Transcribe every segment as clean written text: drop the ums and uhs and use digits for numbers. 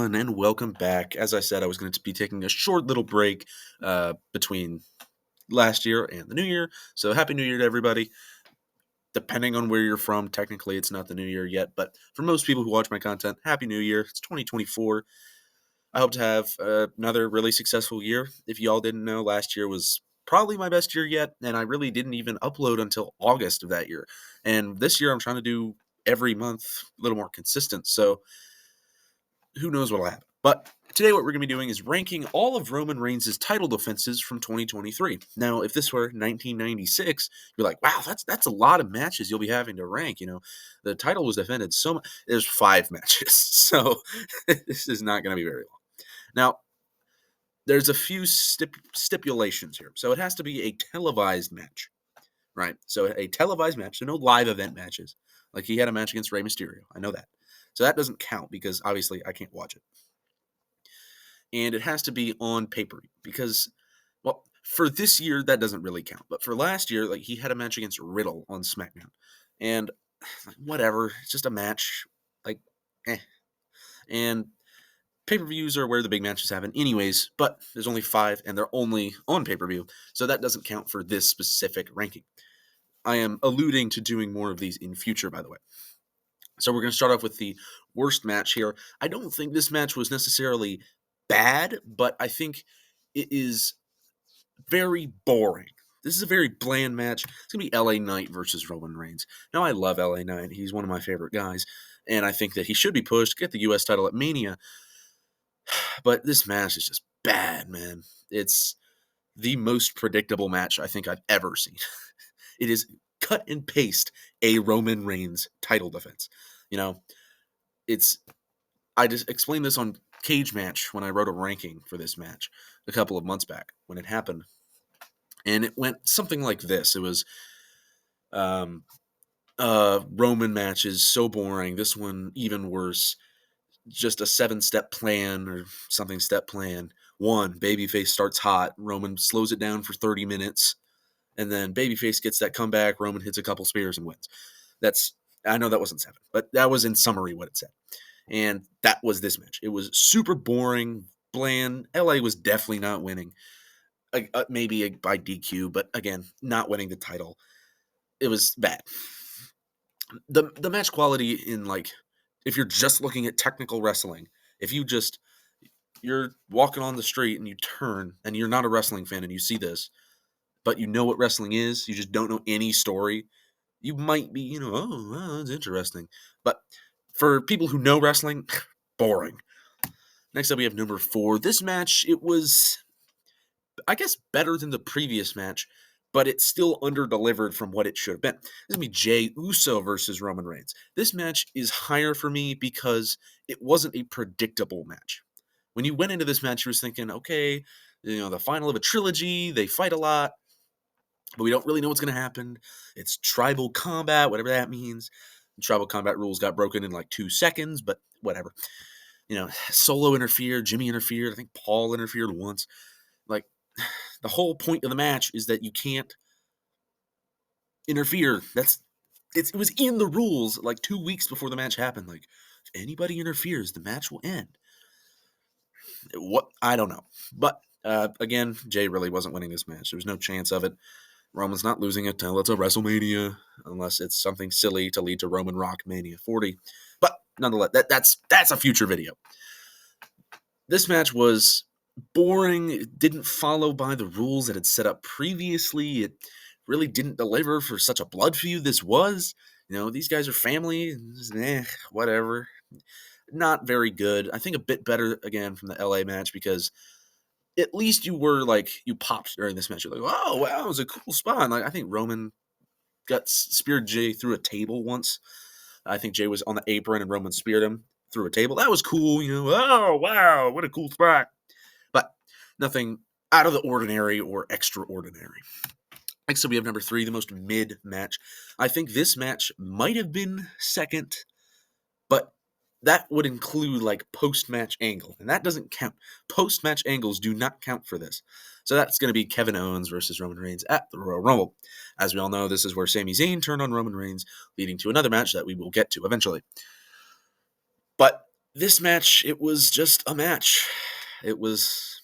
And welcome back. As I said, I was going to be taking a short little break between last year and the new year. So, Happy New Year to everybody. Depending on where you're from, technically it's not the new year yet, but for most people who watch my content, Happy New Year. It's 2024. I hope to have another really successful year. If y'all didn't know, last year was probably my best year yet, and I really didn't even upload until August of that year. And this year I'm trying to do every month a little more consistent. So, who knows what'll happen. But today what we're going to be doing is ranking all of Roman Reigns' title defenses from 2023. Now, if this were 1996, you're like, wow, that's a lot of matches you'll be having to rank. The title was defended so much. There's 5 matches, so this is not going to be very long. Now, there's a few stipulations here. So it has to be a televised match, right? So a televised match, so no live event matches. Like he had a match against Rey Mysterio. I know that. So that doesn't count because obviously I can't watch it. And it has to be on pay-per-view because, well, for this year, that doesn't really count. But for last year, like he had a match against Riddle on SmackDown. And whatever, it's just a match. Like, eh. And pay-per-views are where the big matches happen anyways, but there's only 5 and they're only on pay-per-view. So that doesn't count for this specific ranking. I am alluding to doing more of these in future, by the way. So we're going to start off with the worst match here. I don't think this match was necessarily bad, but I think it is very boring. This is a very bland match. It's going to be LA Knight versus Roman Reigns. Now, I love LA Knight. He's one of my favorite guys, and I think that he should be pushed, get the U.S. title at Mania. But this match is just bad, man. It's the most predictable match I think I've ever seen. It is cut and paste a Roman Reigns title defense. I just explained this on Cage Match when I wrote a ranking for this match a couple of months back when it happened. And it went something like this. It was Roman matches, so boring. This one even worse. Just a 7-step plan or something step plan. 1, babyface starts hot. Roman slows it down for 30 minutes. And then babyface gets that comeback. Roman hits a couple spears and wins. I know that wasn't 7, but that was in summary what it said. And that was this match. It was super boring, bland. LA was definitely not winning. Maybe by DQ, but again, not winning the title. It was bad. The match quality in, like, if you're just looking at technical wrestling, if you're walking on the street and you turn and you're not a wrestling fan and you see this, but you know what wrestling is, you just don't know any story, you might be, oh, wow, that's interesting. But for people who know wrestling, boring. Next up, we have number 4. This match, it was, I guess, better than the previous match, but it still under-delivered from what it should have been. This is going to be Jey Uso versus Roman Reigns. This match is higher for me because it wasn't a predictable match. When you went into this match, you were thinking, okay, the final of a trilogy, they fight a lot, but we don't really know what's going to happen. It's tribal combat, whatever that means. The tribal combat rules got broken in like 2 seconds, but whatever. Solo interfered, Jimmy interfered, I think Paul interfered once. Like, the whole point of the match is that you can't interfere. It was in the rules like 2 weeks before the match happened. Like, if anybody interferes, the match will end. What? I don't know. But again, Jay really wasn't winning this match. There was no chance of it. Roman's not losing it until it's a WrestleMania, unless it's something silly to lead to Roman Rock Mania 40. But nonetheless, that's a future video. This match was boring. It didn't follow by the rules that had set up previously. It really didn't deliver for such a blood feud this was. These guys are family. Whatever. Not very good. I think a bit better, again, from the LA match because at least you popped during this match. You're like, oh, wow, it was a cool spot. Like, I think Roman got speared Jay through a table once. I think Jay was on the apron and Roman speared him through a table. That was cool. Oh, wow, what a cool spot. But nothing out of the ordinary or extraordinary. Next up, we have number 3, the most mid match. I think this match might have been second, but that would include like post-match angle, and that doesn't count. Post-match angles do not count for this. So that's going to be Kevin Owens versus Roman Reigns at the Royal Rumble. As we all know, this is where Sami Zayn turned on Roman Reigns, leading to another match that we will get to eventually. But This match, it was just a match. It was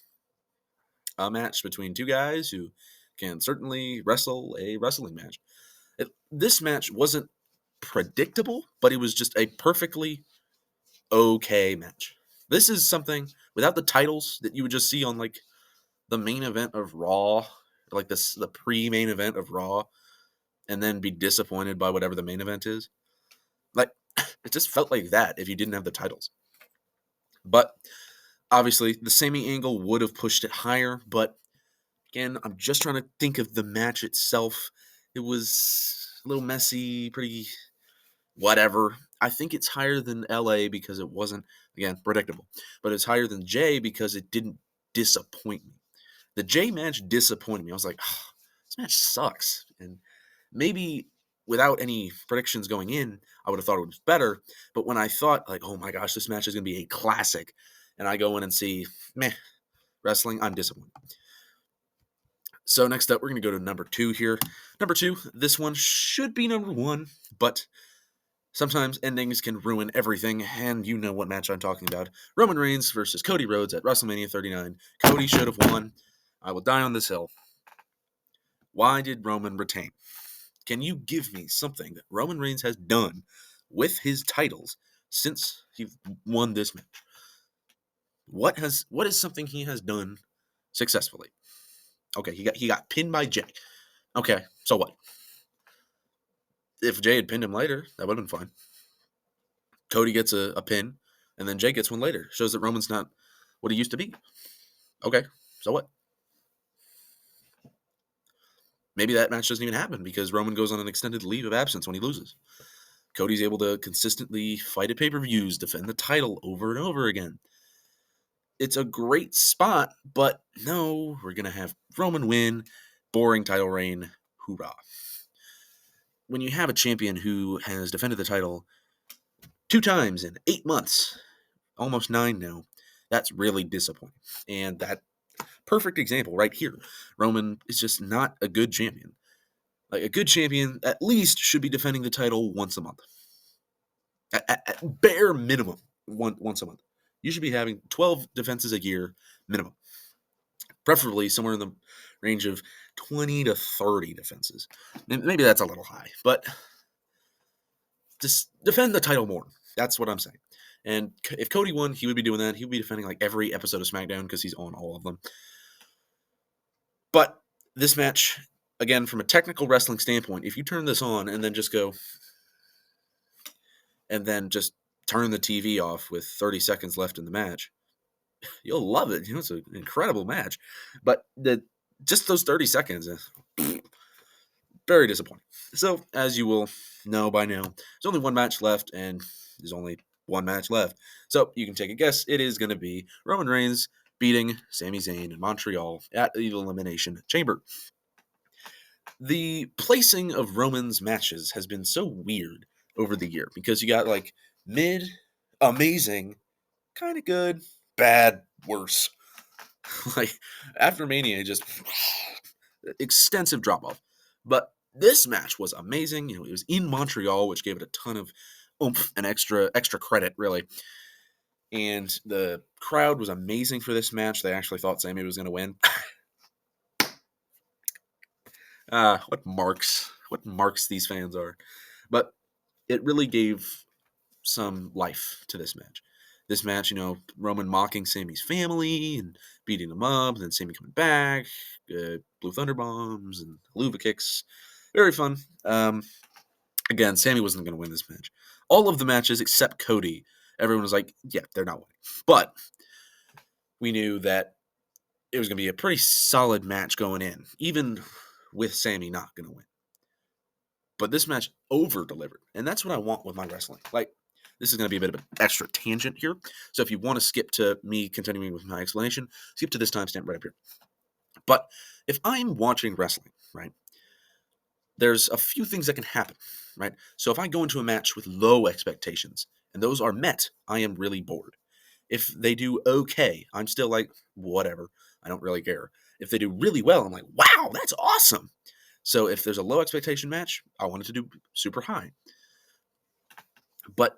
a match between two guys who can certainly wrestle a wrestling match. This match wasn't predictable, but it was just a perfectly okay match. This is something without the titles that you would just see on like the main event of Raw, like this the pre-main event of Raw, and then be disappointed by whatever the main event is. Like it just felt like that if you didn't have the titles. But obviously, the Sami angle would have pushed it higher. But again, I'm just trying to think of the match itself. It was a little messy, pretty whatever. I think it's higher than LA because it wasn't, again, predictable. But it's higher than J because it didn't disappoint me. The J match disappointed me. I was like, oh, this match sucks. And maybe without any predictions going in, I would have thought it was better. But when I thought, like, oh my gosh, this match is going to be a classic, and I go in and see, meh, wrestling, I'm disappointed. So next up, we're going to go to number 2 here. Number 2, this one should be number 1, but sometimes endings can ruin everything, and you know what match I'm talking about. Roman Reigns versus Cody Rhodes at WrestleMania 39. Cody should have won. I will die on this hill. Why did Roman retain? Can you give me something that Roman Reigns has done with his titles since he won this match? What is something he has done successfully? Okay, he got pinned by Jay. Okay, so what? If Jay had pinned him later, that would have been fine. Cody gets a pin, and then Jay gets one later. Shows that Roman's not what he used to be. Okay, so what? Maybe that match doesn't even happen because Roman goes on an extended leave of absence when he loses. Cody's able to consistently fight at pay-per-views, defend the title over and over again. It's a great spot, but no, we're going to have Roman win, boring title reign, hoorah. When you have a champion who has defended the title 2 times in 8 months, almost 9 now, that's really disappointing. And that perfect example right here. Roman is just not a good champion. Like a good champion at least should be defending the title once a month. At bare minimum, once a month. You should be having 12 defenses a year minimum. Preferably somewhere in the range of 20 to 30 defenses. Maybe that's a little high, but just defend the title more. That's what I'm saying. And if Cody won, he would be doing that. He would be defending like every episode of SmackDown because he's on all of them. But this match, again, from a technical wrestling standpoint, if you turn this on and then just go and then just turn the TV off with 30 seconds left in the match, you'll love it. It's an incredible match. But just those 30 seconds, very disappointing. So, as you will know by now, there's only one match left, and there's only one match left. So, you can take a guess. It is going to be Roman Reigns beating Sami Zayn in Montreal at the Elimination Chamber. The placing of Roman's matches has been so weird over the year because you got like mid, amazing, kind of good, bad, worse. Like after Mania, just extensive drop off. But this match was amazing. It was in Montreal, which gave it a ton of oomph and extra credit, really. And the crowd was amazing for this match. They actually thought Sami was going to win. What marks these fans are. But it really gave some life to this match. This match, Roman mocking Sami's family and beating him up, and then Sami coming back, Blue Thunder Bombs and Luva kicks. Very fun. Again, Sami wasn't going to win this match. All of the matches except Cody, everyone was like, yeah, they're not winning. But we knew that it was going to be a pretty solid match going in, even with Sami not going to win. But this match over-delivered, and that's what I want with my wrestling. Like, this is going to be a bit of an extra tangent here. So if you want to skip to me continuing with my explanation, skip to this timestamp right up here. But if I'm watching wrestling, right, there's a few things that can happen, right? So if I go into a match with low expectations and those are met, I am really bored. If they do okay, I'm still like, whatever. I don't really care. If they do really well, I'm like, wow, that's awesome. So if there's a low expectation match, I want it to do super high. But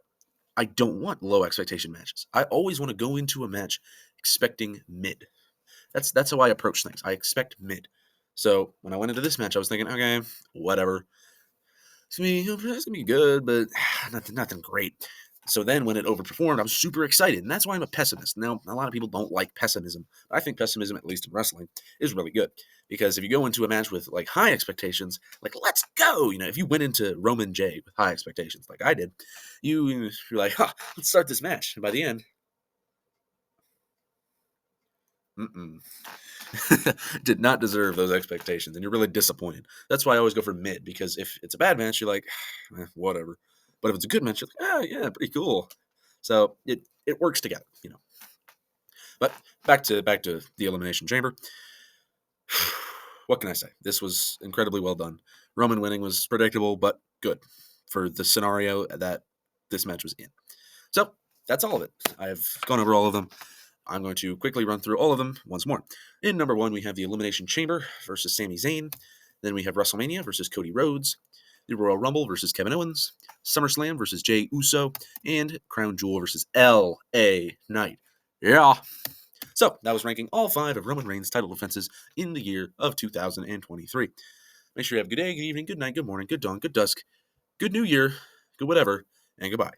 I don't want low expectation matches. I always want to go into a match expecting mid. That's how I approach things. I expect mid. So when I went into this match, I was thinking, okay, whatever. It's gonna be good, but nothing great. So then when it overperformed, I was super excited, and that's why I'm a pessimist. Now, a lot of people don't like pessimism, but I think pessimism, at least in wrestling, is really good because if you go into a match with like high expectations, like let's go, if you went into Roman J with high expectations, like I did, you're like, let's start this match, and by the end, mm-mm. did not deserve those expectations, and you're really disappointed. That's why I always go for mid because if it's a bad match, you're like, whatever. But if it's a good match, you're like, yeah, pretty cool. So it works together. But back to the Elimination Chamber. What can I say? This was incredibly well done. Roman winning was predictable, but good for the scenario that this match was in. So that's all of it. I've gone over all of them. I'm going to quickly run through all of them once more. In number 1, we have the Elimination Chamber versus Sami Zayn. Then we have WrestleMania versus Cody Rhodes. The Royal Rumble versus Kevin Owens. SummerSlam versus Jey Uso. And Crown Jewel versus L.A. Knight. Yeah. So that was ranking all 5 of Roman Reigns' title defenses in the year of 2023. Make sure you have a good day, good evening, good night, good morning, good dawn, good dusk, good new year, good whatever, and goodbye.